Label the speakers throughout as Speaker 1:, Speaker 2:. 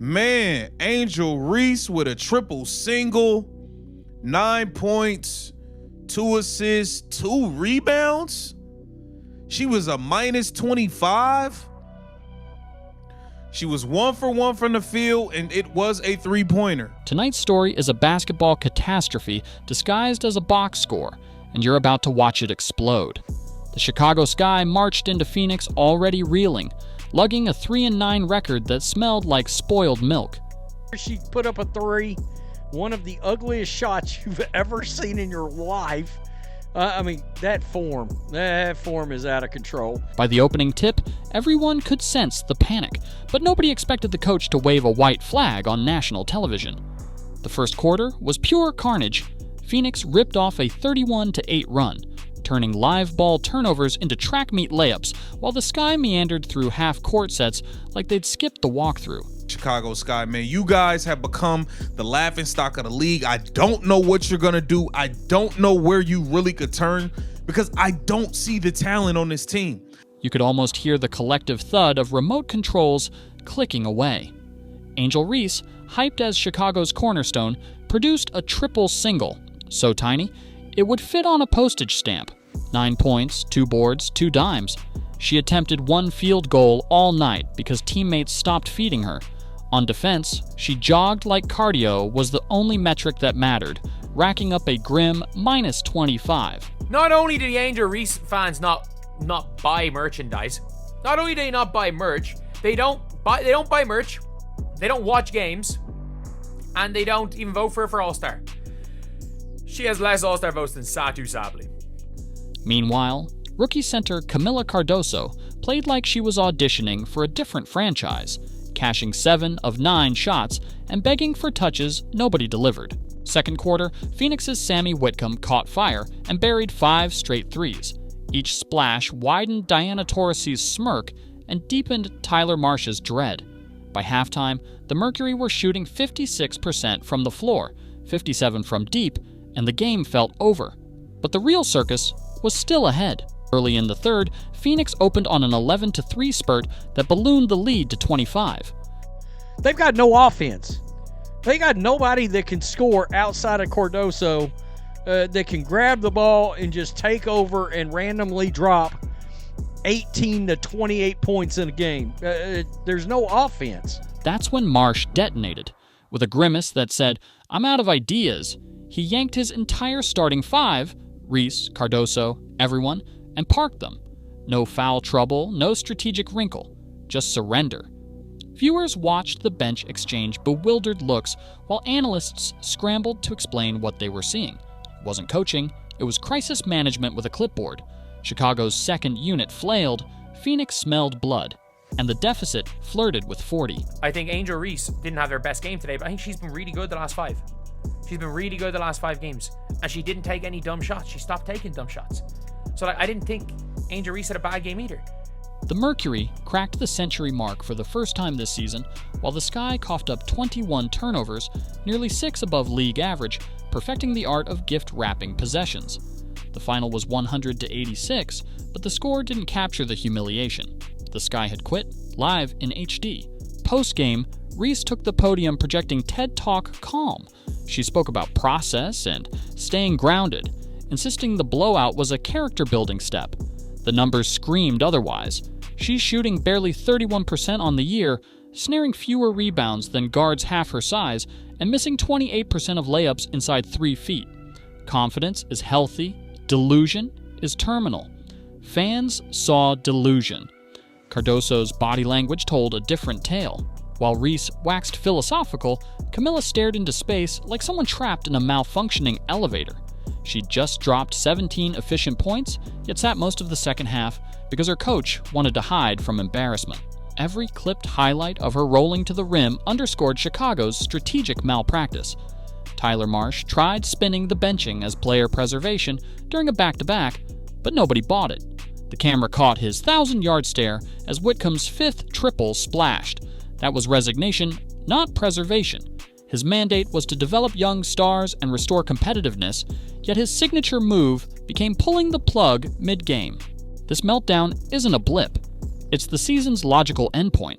Speaker 1: Man, Angel Reese with a triple single, 9 points, 2 assists, 2 rebounds. She was a minus 25. She was 1 for 1 from the field, and it was a three-pointer.
Speaker 2: Tonight's story is a basketball catastrophe disguised as a box score, and you're about to watch it explode. The Chicago Sky marched into Phoenix already reeling, lugging a 3-9 record that smelled like spoiled milk.
Speaker 3: She put up a three, one of the ugliest shots you've ever seen in your life. That form is out of control.
Speaker 2: By the opening tip, everyone could sense the panic, but nobody expected the coach to wave a white flag on national television. The first quarter was pure carnage. Phoenix ripped off a 31-8 run, turning live ball turnovers into track meet layups, while the Sky meandered through half-court sets like they'd skipped the walkthrough.
Speaker 1: Chicago Sky, man, you guys have become the laughingstock of the league. I don't know what you're going to do. I don't know where you really could turn because I don't see the talent on this team.
Speaker 2: You could almost hear the collective thud of remote controls clicking away. Angel Reese, hyped as Chicago's cornerstone, produced a triple single, so tiny it would fit on a postage stamp. 9 points, 2 boards, 2 dimes. She attempted 1 field goal all night because teammates stopped feeding her. On defense, she jogged like cardio was the only metric that mattered, racking up a grim minus 25.
Speaker 4: Not only do the Angel Reese fans not buy merchandise, not only do they not buy merch, they don't buy merch, they don't watch games, and they don't even vote for her for All-Star. She has less All-Star votes than Satu Sabli.
Speaker 2: Meanwhile, rookie center Camila Cardoso played like she was auditioning for a different franchise, cashing 7 of 9 shots and begging for touches nobody delivered. Second quarter, Phoenix's Sammy Whitcomb caught fire and buried 5 straight threes. Each splash widened Diana Taurasi's smirk and deepened Tyler Marsh's dread. By halftime, the Mercury were shooting 56% from the floor, 57% from deep, and the game felt over. But the real circus was still ahead. Early in the third, Phoenix opened on an 11-3 spurt that ballooned the lead to 25.
Speaker 3: They've got no offense. They got nobody that can score outside of Cardoso that can grab the ball and just take over and randomly drop 18 to 28 points in a game. There's no offense.
Speaker 2: That's when Marsh detonated. With a grimace that said, "I'm out of ideas," he yanked his entire starting 5, Reese, Cardoso, everyone, and parked them. No foul trouble, no strategic wrinkle, just surrender. Viewers watched the bench exchange bewildered looks while analysts scrambled to explain what they were seeing. It wasn't coaching, it was crisis management with a clipboard. Chicago's second unit flailed, Phoenix smelled blood, and the deficit flirted with 40.
Speaker 4: I think Angel Reese didn't have their best game today, but I think she's been really good the last 5. She's been really good the last 5 games, and she didn't take any dumb shots. She stopped taking dumb shots. So I didn't think Angel Reese had a bad game either.
Speaker 2: The Mercury cracked the century mark for the first time this season, while the Sky coughed up 21 turnovers, nearly 6 above league average, perfecting the art of gift-wrapping possessions. The final was 100-86, but the score didn't capture the humiliation. The Sky had quit, live in HD. Post-game, Reese took the podium projecting TED Talk calm. She spoke about process and staying grounded, insisting the blowout was a character-building step. The numbers screamed otherwise. She's shooting barely 31% on the year, snaring fewer rebounds than guards half her size, and missing 28% of layups inside 3 feet. Confidence is healthy. Delusion is terminal. Fans saw delusion. Cardoso's body language told a different tale. While Reese waxed philosophical, Camila stared into space like someone trapped in a malfunctioning elevator. She'd just dropped 17 efficient points, yet sat most of the second half because her coach wanted to hide from embarrassment. Every clipped highlight of her rolling to the rim underscored Chicago's strategic malpractice. Tyler Marsh tried spinning the benching as player preservation during a back-to-back, but nobody bought it. The camera caught his 1,000-yard stare as Whitcomb's 5th triple splashed. That was resignation, not preservation. His mandate was to develop young stars and restore competitiveness, yet his signature move became pulling the plug mid-game. This meltdown isn't a blip. It's the season's logical endpoint.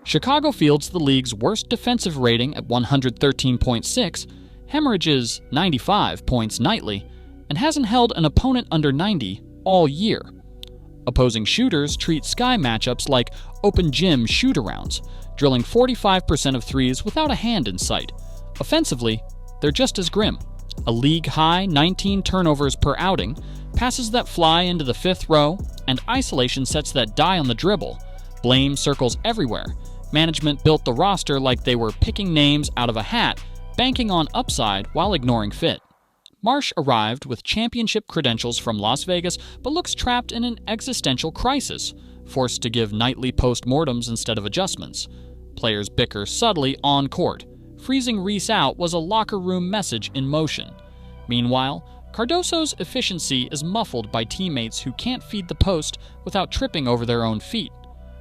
Speaker 2: Chicago fields the league's worst defensive rating at 113.6, hemorrhages 95 points nightly, and hasn't held an opponent under 90 all year. Opposing shooters treat Sky matchups like open gym shoot-arounds, drilling 45% of threes without a hand in sight. Offensively, they're just as grim. A league-high 19 turnovers per outing, passes that fly into the fifth row, and isolation sets that die on the dribble. Blame circles everywhere. Management built the roster like they were picking names out of a hat, banking on upside while ignoring fit. Marsh arrived with championship credentials from Las Vegas, but looks trapped in an existential crisis, forced to give nightly post-mortems instead of adjustments. Players bicker subtly on court. Freezing Reese out was a locker room message in motion. Meanwhile, Cardoso's efficiency is muffled by teammates who can't feed the post without tripping over their own feet.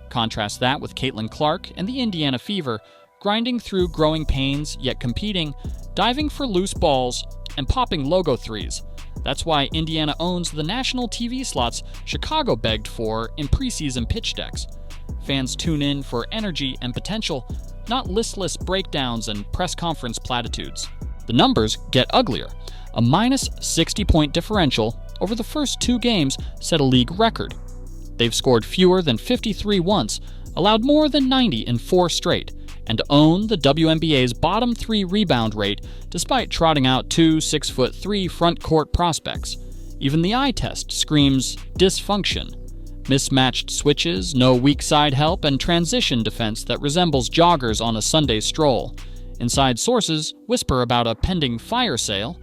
Speaker 2: Contrast that with Caitlin Clark and the Indiana Fever, grinding through growing pains yet competing, diving for loose balls, and popping logo threes. That's why Indiana owns the national TV slots Chicago begged for in preseason pitch decks. Fans tune in for energy and potential, not listless breakdowns and press conference platitudes. The numbers get uglier. A minus 60-point differential over the first 2 games set a league record. They've scored fewer than 53 once, allowed more than 90 in 4 straight, and own the WNBA's bottom 3 rebound rate despite trotting out 2 6'3" front court prospects. Even the eye test screams dysfunction. Mismatched switches, no weak side help, and transition defense that resembles joggers on a Sunday stroll. Inside sources whisper about a pending fire sale.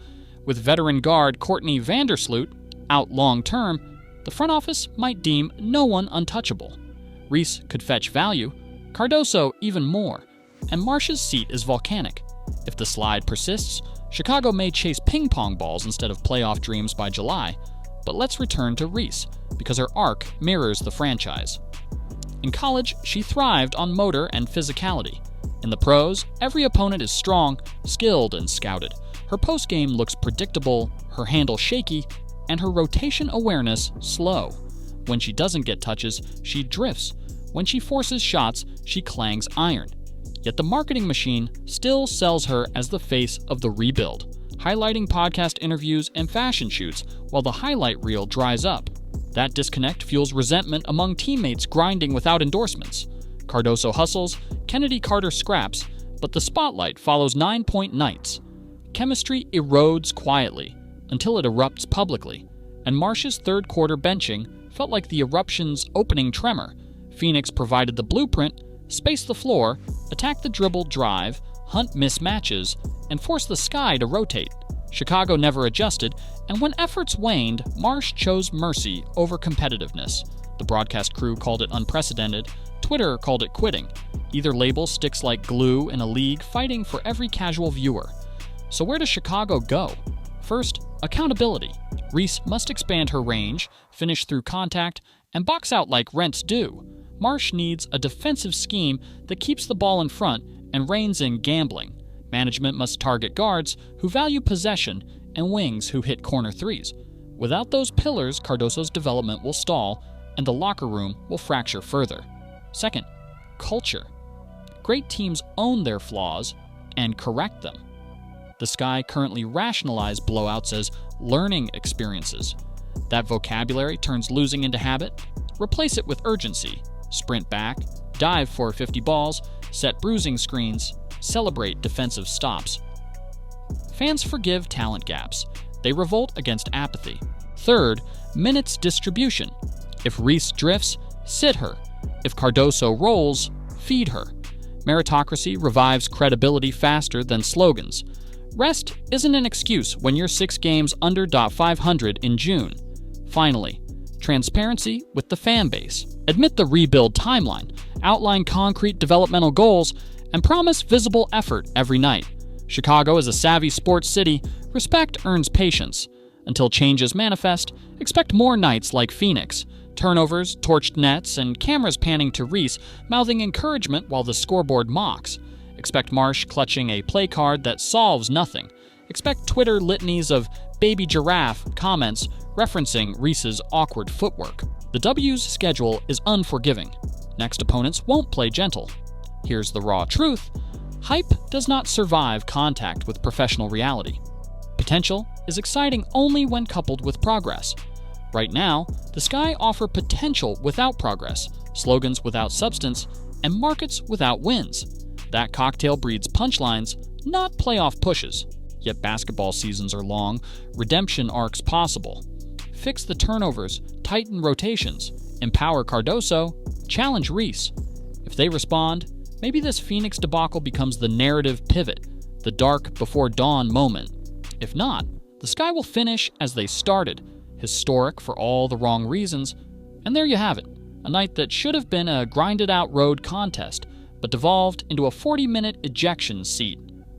Speaker 2: With veteran guard Courtney Vandersloot out long-term, the front office might deem no one untouchable. Reese could fetch value, Cardoso even more, and Marsh's seat is volcanic. If the slide persists, Chicago may chase ping-pong balls instead of playoff dreams by July. But let's return to Reese, because her arc mirrors the franchise. In college, she thrived on motor and physicality. In the pros, every opponent is strong, skilled, and scouted. Her postgame looks predictable, her handle shaky, and her rotation awareness slow. When she doesn't get touches, she drifts. When she forces shots, she clangs iron. Yet the marketing machine still sells her as the face of the rebuild, highlighting podcast interviews and fashion shoots while the highlight reel dries up. That disconnect fuels resentment among teammates grinding without endorsements. Cardoso hustles, Kennedy Carter scraps, but the spotlight follows 9-point nights. Chemistry erodes quietly until it erupts publicly, and Marsh's third quarter benching felt like the eruption's opening tremor. Phoenix provided the blueprint, space the floor, attack the dribble drive, hunt mismatches, and force the Sky to rotate. Chicago never adjusted, and when efforts waned, Marsh chose mercy over competitiveness. The broadcast crew called it unprecedented, Twitter called it quitting. Either label sticks like glue in a league fighting for every casual viewer. So where does Chicago go? First, accountability. Reese must expand her range, finish through contact, and box out like rents do. Marsh needs a defensive scheme that keeps the ball in front and reins in gambling. Management must target guards who value possession and wings who hit corner threes. Without those pillars, Cardoso's development will stall, and the locker room will fracture further. Second, culture. Great teams own their flaws and correct them. The Sky currently rationalize blowouts as learning experiences. That vocabulary turns losing into habit. Replace it with urgency. Sprint back, dive for 50 balls, set bruising screens, celebrate defensive stops. Fans forgive talent gaps. They revolt against apathy. Third, minutes distribution. If Reese drifts, sit her. If Cardoso rolls, feed her. Meritocracy revives credibility faster than slogans. Rest isn't an excuse when you're 6 games under .500 in June. Finally, transparency with the fan base. Admit the rebuild timeline, outline concrete developmental goals, and promise visible effort every night. Chicago is a savvy sports city. Respect earns patience. Until changes manifest, expect more nights like Phoenix. Turnovers, torched nets, and cameras panning to Reese, mouthing encouragement while the scoreboard mocks. Expect Marsh clutching a play card that solves nothing. Expect Twitter litanies of baby giraffe comments referencing Reese's awkward footwork. The W's schedule is unforgiving. Next opponents won't play gentle. Here's the raw truth: hype does not survive contact with professional reality. Potential is exciting only when coupled with progress. Right now, the Sky offer potential without progress, slogans without substance, and markets without wins. That cocktail breeds punchlines, not playoff pushes. Yet basketball seasons are long, redemption arcs possible. Fix the turnovers, tighten rotations, empower Cardoso, challenge Reese. If they respond, maybe this Phoenix debacle becomes the narrative pivot, the dark before dawn moment. If not, the Sky will finish as they started, historic for all the wrong reasons. And there you have it, a night that should have been a grinded-out road contest, but devolved into a 40-minute ejection seat.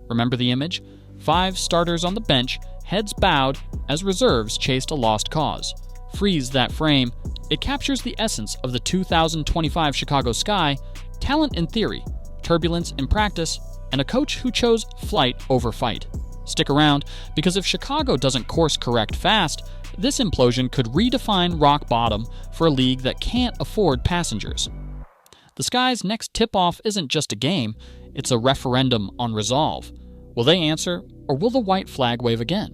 Speaker 2: Remember the image? 5 starters on the bench, heads bowed, as reserves chased a lost cause. Freeze that frame. It captures the essence of the 2025 Chicago Sky: talent in theory, turbulence in practice, and a coach who chose flight over fight. Stick around, because if Chicago doesn't course correct fast, this implosion could redefine rock bottom for a league that can't afford passengers. The Sky's next tip-off isn't just a game, it's a referendum on resolve. Will they answer, or will the white flag wave again?